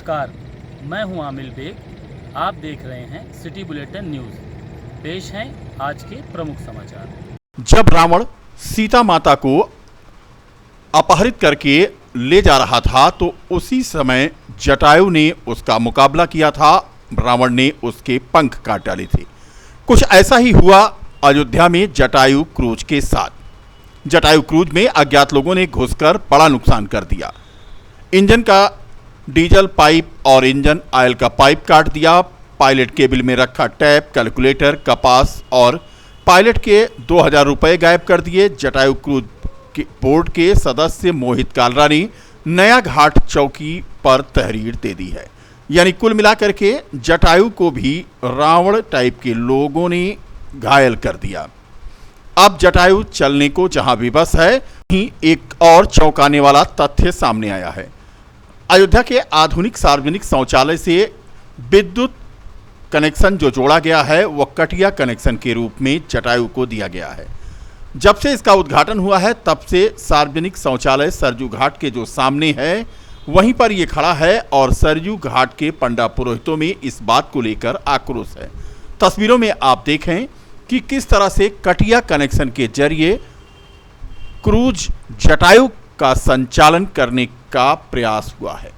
नमस्कार, मैं हूं आमिल बेग। आप देख रहे हैं सिटी बुलेटिन न्यूज़। पेश हैं आज के प्रमुख समाचार। जब रावण सीता माता को अपहरित करके ले जा रहा था तो उसी समय जटायु ने उसका मुकाबला किया था। रावण ने उसके पंख काट डाले थे। कुछ ऐसा ही हुआ अयोध्या में जटायु क्रूज के साथ। जटायु क्रूज में अज्ञात लोगों ने घुसकर बड़ा नुकसान कर दिया। इंजन का डीजल पाइप और इंजन ऑयल का पाइप काट दिया। पायलट केबिल में रखा टैप, कैलकुलेटर, कपास और पायलट के 2000 रुपए गायब कर दिए। जटायु क्रूज बोर्ड के सदस्य मोहित कालरा ने नया घाट चौकी पर तहरीर दे दी है। यानी कुल मिलाकर के जटायु को भी रावण टाइप के लोगों ने घायल कर दिया। अब जटायु चलने को जहां विवश है, वहीं एक और चौंकाने वाला तथ्य सामने आया है। अयोध्या के आधुनिक सार्वजनिक शौचालय से विद्युत कनेक्शन जो जोड़ा गया है वह कटिया कनेक्शन के रूप में जटायु को दिया गया है। जब से इसका उद्घाटन हुआ है तब से सार्वजनिक शौचालय सरजू घाट के जो सामने है वहीं पर यह खड़ा है और सरजू घाट के पंडा पुरोहितों में इस बात को लेकर आक्रोश है। तस्वीरों में आप देखें कि किस तरह से कटिया कनेक्शन के जरिए क्रूज जटायु का संचालन करने का प्रयास हुआ है।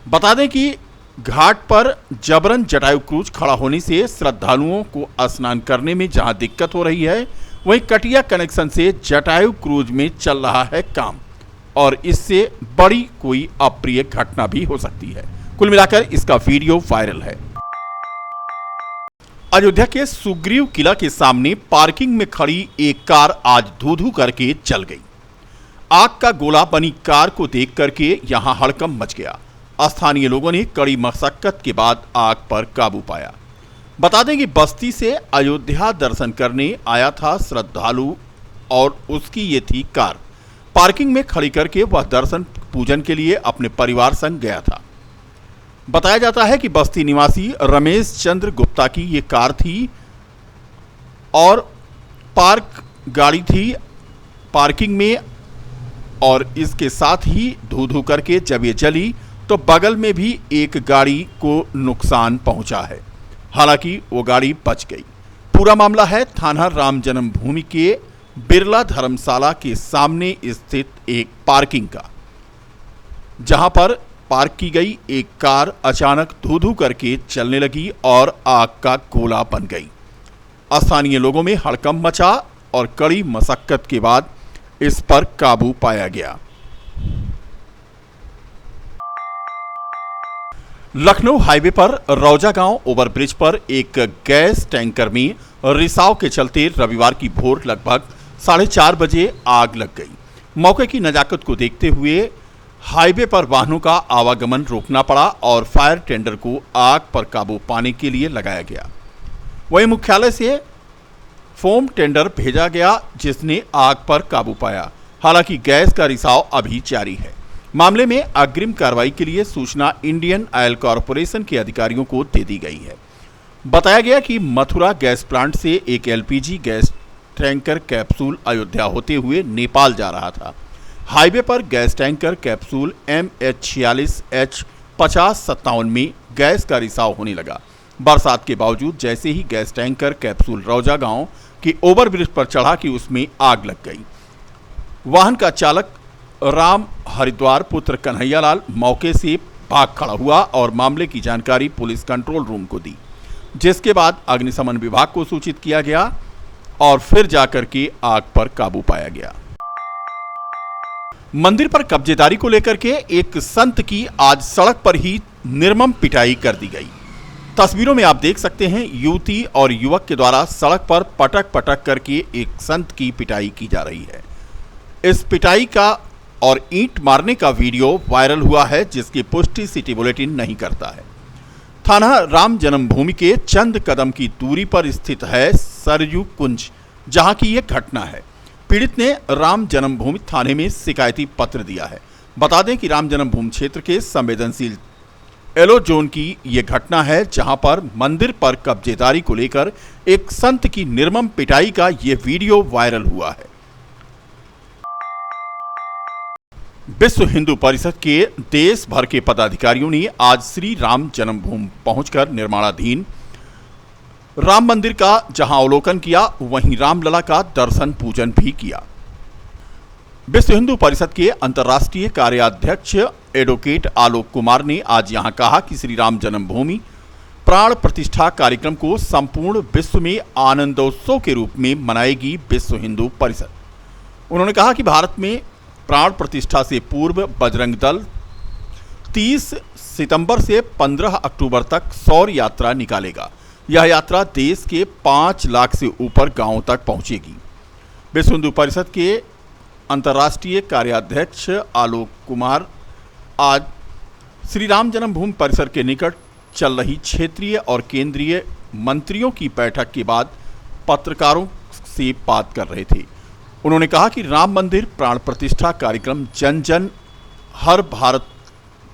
बता दें कि घाट पर जबरन जटायु क्रूज खड़ा होने से श्रद्धालुओं को स्नान करने में जहां दिक्कत हो रही है, वहीं कटिया कनेक्शन से जटायु क्रूज में चल रहा है काम और इससे बड़ी कोई अप्रिय घटना भी हो सकती है। कुल मिलाकर इसका वीडियो वायरल है। अयोध्या के सुग्रीव किला के सामने पार्किंग में खड़ी एक कार आज धू-धू करके चल गई। आग का गोला बनी कार को देख करके यहां हड़कंप मच गया। स्थानीय लोगों ने कड़ी मशक्कत के बाद आग पर काबू पाया। बता दें कि बस्ती से अयोध्या दर्शन करने आया था श्रद्धालु और उसकी ये थी कार। पार्किंग में खड़ी करके वह दर्शन पूजन के लिए अपने परिवार संग गया था। बताया जाता है कि बस्ती निवासी रमेश चंद्र गुप्ता की ये कार थी और पार्क गाड़ी थी पार्किंग में, और इसके साथ ही धू-धू करके जब ये जली तो बगल में भी एक गाड़ी को नुकसान पहुंचा है। हालांकि वो गाड़ी बच गई। पूरा मामला है थाना राम जन्मभूमि के बिरला धर्मशाला के सामने स्थित एक पार्किंग का, जहां पर पार्क की गई एक कार अचानक धू-धू करके चलने लगी और आग का गोला बन गई। स्थानीय लोगों में हड़कंप मचा और कड़ी मशक्कत के बाद इस पर काबू पाया गया। लखनऊ हाईवे पर रौजा गांव ओवरब्रिज पर एक गैस टैंकर में रिसाव के चलते रविवार की भोर लगभग 4:30 बजे आग लग गई। मौके की नजाकत को देखते हुए हाईवे पर वाहनों का आवागमन रोकना पड़ा और फायर टेंडर को आग पर काबू पाने के लिए लगाया गया। वहीं मुख्यालय से फोम टेंडर भेजा गया जिसने आग पर काबू पाया। हालांकि गैस का रिसाव अभी जारी है। मामले में अग्रिम कार्रवाई के लिए सूचना इंडियन ऑयल कॉरपोरेशन के अधिकारियों को दे दी गई है। बताया गया कि मथुरा गैस प्लांट से एक LPG gas tanker capsule Ayodhya होते हुए नेपाल जा रहा था। हाईवे पर गैस टैंकर कैप्सूल MH46H5057 में गैस का रिसाव होने लगा। बरसात के बावजूद जैसे ही गैस टैंकर कैप्सूल रौजा गांव के ओवरब्रिज पर चढ़ा कि उसमें आग लग गई। वाहन का चालक राम हरिद्वार पुत्र कन्हैयालाल मौके से भाग खड़ा हुआ और मामले की जानकारी पुलिस कंट्रोल रूम को दी, जिसके बाद अग्निशमन विभाग को सूचित किया गया और फिर जाकर के आग पर काबू पाया गया। मंदिर पर कब्जेदारी को लेकर के एक संत की आज सड़क पर ही निर्मम पिटाई कर दी गई। तस्वीरों में आप देख सकते हैं युवती और युवक के द्वारा सड़क पर पटक पटक करके एक संत की पिटाई की जा रही है। इस पिटाई का और ईंट मारने का वीडियो वायरल हुआ है, जिसकी पुष्टि सिटी बुलेटिन नहीं करता है। थाना राम जन्मभूमि के चंद कदम की दूरी पर स्थित है सरयू कुंज, जहां की यह घटना है। पीड़ित ने राम जन्मभूमि थाने में शिकायती पत्र दिया है। बता दें कि राम जन्मभूमि क्षेत्र के संवेदनशील एलो जोन की यह घटना है, जहां पर मंदिर पर कब्जेदारी को लेकर एक संत की निर्मम पिटाई का यह वीडियो वायरल हुआ है। विश्व हिंदू परिषद के देश भर के पदाधिकारियों ने आज श्री राम जन्मभूमि पहुंचकर निर्माणाधीन राम मंदिर का जहां अवलोकन किया, वहीं रामलला का दर्शन पूजन भी किया। विश्व हिंदू परिषद के अंतर्राष्ट्रीय कार्याध्यक्ष एडवोकेट आलोक कुमार ने आज यहां कहा कि श्री राम जन्मभूमि प्राण प्रतिष्ठा कार्यक्रम को संपूर्ण विश्व में आनंदोत्सव के रूप में मनाएगी विश्व हिंदू परिषद। उन्होंने कहा कि भारत में प्राण प्रतिष्ठा से पूर्व बजरंग दल 30 सितंबर से 15 अक्टूबर तक सौर यात्रा निकालेगा। यह यात्रा देश के 5 लाख से ऊपर गांवों तक पहुंचेगी। विश्व हिंदू परिषद के अंतर्राष्ट्रीय कार्याध्यक्ष आलोक कुमार आज श्री राम जन्मभूमि परिसर के निकट चल रही क्षेत्रीय और केंद्रीय मंत्रियों की बैठक के बाद पत्रकारों से बात कर रहे थे। उन्होंने कहा कि राम मंदिर प्राण प्रतिष्ठा कार्यक्रम जन जन हर भारत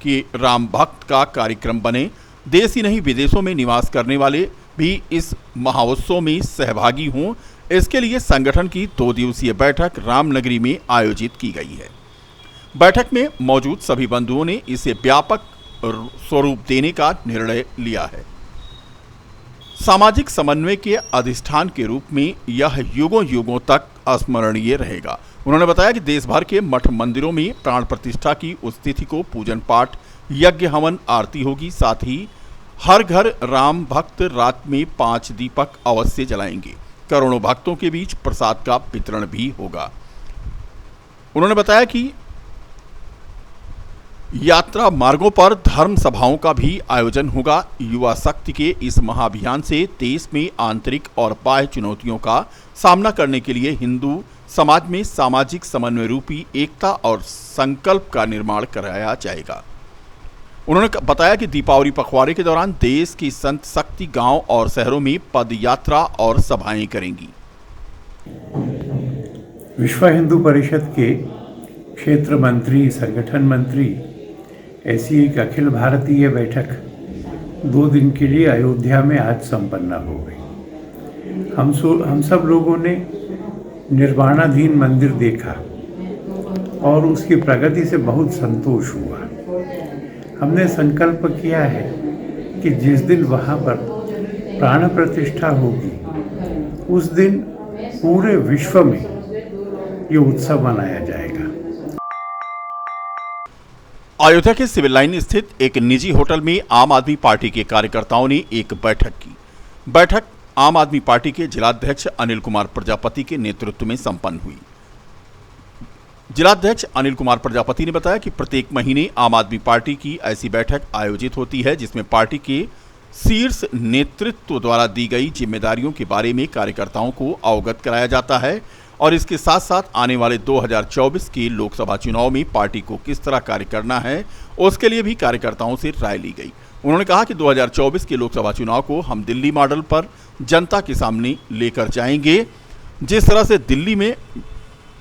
के राम भक्त का कार्यक्रम बने। देश ही नहीं, विदेशों में निवास करने वाले भी इस महोत्सव में सहभागी हों। इसके लिए संगठन की 2 दिवसीय बैठक रामनगरी में आयोजित की गई है। बैठक में मौजूद सभी बंधुओं ने इसे व्यापक स्वरूप देने का निर्णय लिया है। सामाजिक समन्वय के अधिष्ठान के रूप में यह युगों युगों तक स्मरणीय रहेगा। उन्होंने बताया कि देश भर के मठ मंदिरों में प्राण प्रतिष्ठा की उस तिथि को पूजन पाठ, यज्ञ, हवन, आरती होगी। साथ ही हर घर राम भक्त रात में 5 दीपक अवश्य जलाएंगे। करोड़ों भक्तों के बीच प्रसाद का वितरण भी होगा। उन्होंने बताया कि यात्रा मार्गों पर धर्म सभाओं का भी आयोजन होगा। युवा शक्ति के इस महाअभियान से देश में आंतरिक और बाह्य चुनौतियों का सामना करने के लिए हिंदू समाज में सामाजिक समन्वय रूपी एकता और संकल्प का निर्माण कराया जाएगा। उन्होंने बताया कि दीपावली पखवाड़े के दौरान देश की संत शक्ति गांव और शहरों में पद यात्रा और सभाएं करेंगी। विश्व हिंदू परिषद के क्षेत्र मंत्री, संगठन मंत्री ऐसी एक अखिल भारतीय बैठक 2 दिन के लिए अयोध्या में आज संपन्न हो गई। हम सब लोगों ने निर्माणाधीन मंदिर देखा और उसकी प्रगति से बहुत संतोष हुआ। हमने संकल्प किया है कि जिस दिन वहाँ पर प्राण प्रतिष्ठा होगी उस दिन पूरे विश्व में ये उत्सव मनाया जाएगा। अयोध्या के सिविल लाइन स्थित एक निजी होटल में आम आदमी पार्टी के कार्यकर्ताओं ने एक बैठक की। बैठक आम आदमी पार्टी के जिलाध्यक्ष अनिल कुमार प्रजापति के नेतृत्व में संपन्न हुई। जिलाध्यक्ष अनिल कुमार प्रजापति ने बताया कि प्रत्येक महीने आम आदमी पार्टी की ऐसी बैठक आयोजित होती है जिसमें पार्टी के शीर्ष नेतृत्व द्वारा दी गई जिम्मेदारियों के बारे में कार्यकर्ताओं को अवगत कराया जाता है और इसके साथ साथ आने वाले 2024 के लोकसभा चुनाव में पार्टी को किस तरह कार्य करना है उसके लिए भी कार्यकर्ताओं से राय ली गई। उन्होंने कहा कि 2024 के लोकसभा चुनाव को हम दिल्ली मॉडल पर जनता के सामने लेकर जाएंगे। जिस तरह से दिल्ली में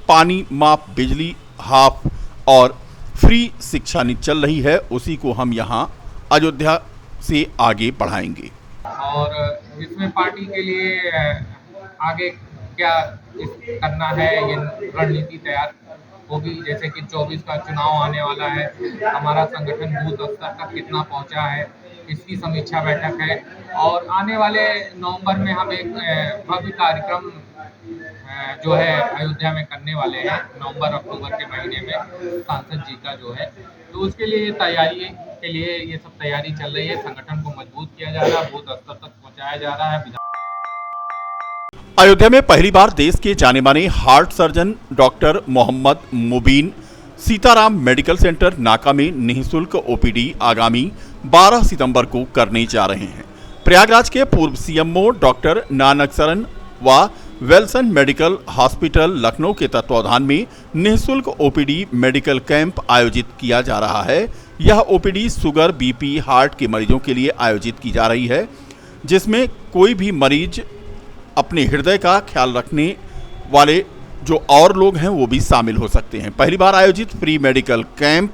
पानी माफ, बिजली हाफ और फ्री शिक्षा नीति चल रही है, उसी को हम यहाँ अयोध्या से आगे बढ़ाएंगे। और इसमें पार्टी के लिए आगे क्या करना है, ये रणनीति तैयार होगी। जैसे कि 24 का चुनाव आने वाला है, हमारा संगठन बूथ स्तर तक कितना पहुंचा है, इसकी समीक्षा बैठक है। और आने वाले नवंबर में हम एक भव्य कार्यक्रम जो है अयोध्या में करने वाले हैं, नवंबर अक्टूबर के महीने में सांसद जी का जो है, तो उसके लिए तैयारी के लिए ये सब तैयारी चल रही है। संगठन को मजबूत किया जा रहा है, बूथ स्तर तक पहुंचाया जा रहा है। अयोध्या में पहली बार देश के जाने माने हार्ट सर्जन डॉक्टर मोहम्मद मुबीन सीताराम मेडिकल सेंटर नाका में निःशुल्क ओपीडी आगामी 12 सितंबर को करने जा रहे हैं। प्रयागराज के पूर्व सीएमओ डॉक्टर नानक शरण व वेल्सन मेडिकल हॉस्पिटल लखनऊ के तत्वावधान में निःशुल्क ओपीडी मेडिकल कैंप आयोजित किया जा रहा है। यह ओपीडी शुगर, बीपी, हार्ट के मरीजों के लिए आयोजित की जा रही है, जिसमें कोई भी मरीज अपने हृदय का ख्याल रखने वाले जो और लोग हैं वो भी शामिल हो सकते हैं। पहली बार आयोजित फ्री मेडिकल कैंप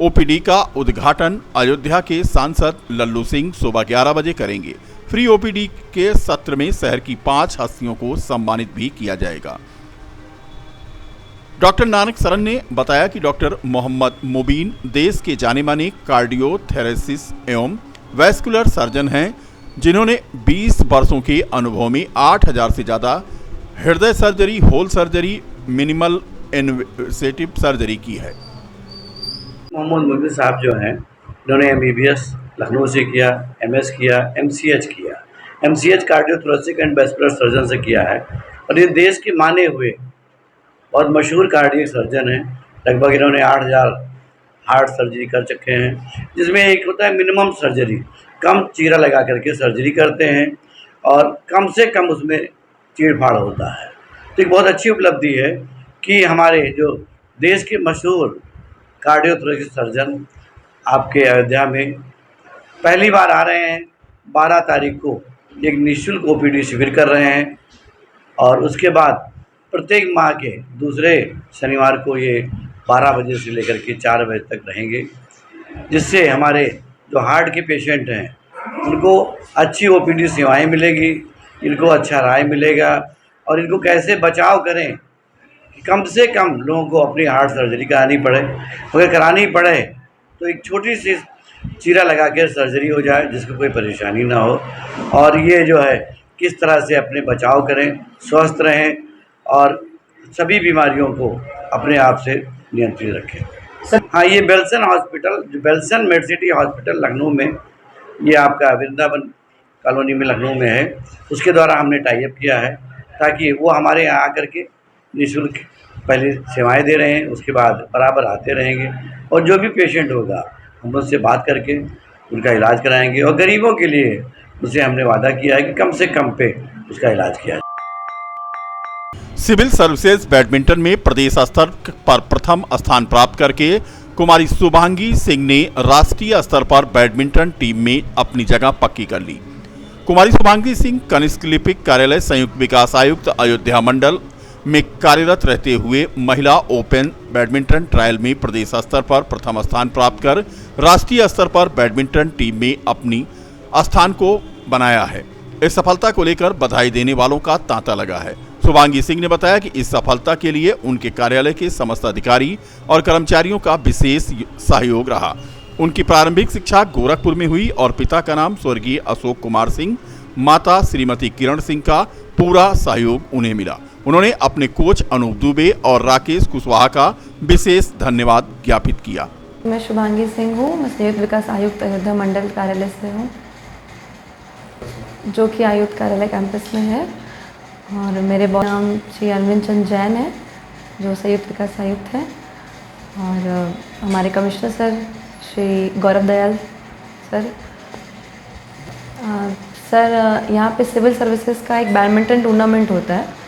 ओपीडी का उद्घाटन अयोध्या के सांसद लल्लू सिंह सुबह 11 बजे करेंगे। फ्री ओपीडी के सत्र में शहर की 5 हस्तियों को सम्मानित भी किया जाएगा। डॉक्टर नानक सरन ने बताया कि डॉक्टर मोहम्मद मुबीन देश के जाने माने कार्डियोथेरेसिस्ट एवं वैस्कुलर सर्जन हैं, जिन्होंने 20 वर्षों के अनुभव में 8000 से ज़्यादा हृदय surgery, hole surgery, minimal invasive surgery की है। मोहम्मद मुबीन साहब जो हैं, उन्होंने MBBS लखनऊ से किया, MS किया, MCH किया। MCH cardiothoracic and vascular surgeon से किया है और ये देश के माने हुए और मशहूर कार्डियक सर्जन हैं। लगभग इन्होंने 8000 हार्ट सर्जरी कर चुके हैं, जिसमें एक होता है मिनिमम सर्जरी, कम चीरा लगा करके सर्जरी करते हैं और कम से कम उसमें चीड़-फाड़ होता है। तो एक बहुत अच्छी उपलब्धि है कि हमारे जो देश के मशहूर कार्डियोथोरेसिक सर्जन आपके अयोध्या में पहली बार आ रहे हैं। 12 तारीख को एक निःशुल्क OPD शिविर कर रहे हैं और उसके बाद प्रत्येक माह के दूसरे शनिवार को ये 12 बजे से लेकर के 4 बजे तक रहेंगे, जिससे हमारे जो हार्ट के पेशेंट हैं उनको अच्छी OPD सेवाएं मिलेगी, इनको अच्छा राय मिलेगा और इनको कैसे बचाव करें कि कम से कम लोगों को अपनी हार्ट सर्जरी करानी पड़े। अगर करानी पड़े तो एक छोटी सी चीरा लगा के सर्जरी हो जाए, जिसको कोई परेशानी ना हो। और ये जो है किस तरह से अपने बचाव करें, स्वस्थ रहें और सभी बीमारियों को अपने आप से नियंत्रित रखें। हाँ, ये बेल्सन हॉस्पिटल, जो बेल्सन मेडसिटी हॉस्पिटल लखनऊ में, ये आपका वृंदावन कॉलोनी में लखनऊ में है, उसके द्वारा हमने टाई अप किया है ताकि वो हमारे यहाँ आकर के निःशुल्क पहले सेवाएं दे रहे हैं, उसके बाद बराबर आते रहेंगे और जो भी पेशेंट होगा हम उससे बात करके उनका इलाज कराएंगे और गरीबों के लिए उसे हमने वादा किया है कि कम से कम पे उसका इलाज किया जाए। सिविल सर्विसेज बैडमिंटन में प्रदेश स्तर पर प्रथम स्थान प्राप्त करके कुमारी शुभांगी सिंह ने राष्ट्रीय स्तर पर बैडमिंटन टीम में अपनी जगह पक्की कर ली। कुमारी शुभांगी सिंह कनिष्क लिपिक कार्यालय संयुक्त विकास आयुक्त अयोध्या मंडल में कार्यरत रहते हुए महिला ओपन बैडमिंटन ट्रायल में प्रदेश स्तर पर प्रथम स्थान प्राप्त कर राष्ट्रीय स्तर पर बैडमिंटन टीम में अपनी स्थान को बनाया है। इस सफलता को लेकर बधाई देने वालों का तांता लगा है। शुभांगी सिंह ने बताया कि इस सफलता के लिए उनके कार्यालय के समस्त अधिकारी और कर्मचारियों का विशेष सहयोग रहा। उनकी प्रारंभिक शिक्षा गोरखपुर में हुई और पिता का नाम स्वर्गीय अशोक कुमार सिंह, माता श्रीमती किरण सिंह का पूरा सहयोग उन्हें मिला। उन्होंने अपने कोच अनूप दुबे और राकेश कुशवाहा का विशेष धन्यवाद ज्ञापित किया। मैं शुभांगी सिंह हूँ, मैं संयुक्त विकास आयुक्त अयोध्या मंडल कार्यालय से हूँ, जो कि आयुक्त कार्यालय कैंपस में है। और मेरे बॉस नाम श्री अरविंद चंद जैन है, जो संयुक्त विकास आयुक्त हैं। और हमारे commissioner sir Shri Gaurav Dayal sir. यहाँ पे सिविल सर्विसेज का एक बैडमिंटन टूर्नामेंट होता है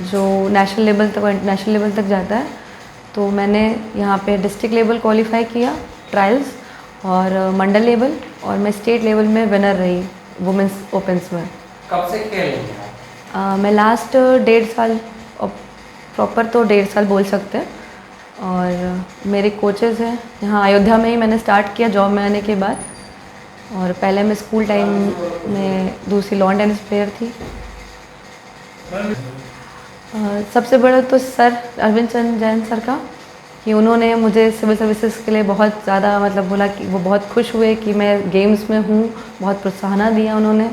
जो नेशनल लेवल तक और इंटरनेशनल लेवल तक जाता है। तो मैंने यहाँ पे डिस्ट्रिक्ट लेवल क्वालिफाई किया ट्रायल्स और मंडल लेवल, और मैं स्टेट लेवल में विनर रही वुमेंस ओपन्स में। कब से खेल रही हैं? मैं लास्ट 1.5 साल, प्रॉपर तो 1.5 साल बोल सकते हैं। और मेरे कोचेज़ हैं यहाँ अयोध्या में ही मैंने स्टार्ट किया जॉब में आने के बाद। और पहले मैं स्कूल टाइम में दूसरी लॉन टेनिस प्लेयर थी। सबसे बड़ा तो सर अरविंद चंद जैन सर का, कि उन्होंने मुझे सिविल सर्विसेज के लिए बहुत ज़्यादा मतलब बोला कि वो बहुत खुश हुए कि मैं गेम्स में हूँ, बहुत प्रोत्साहन दिया उन्होंने।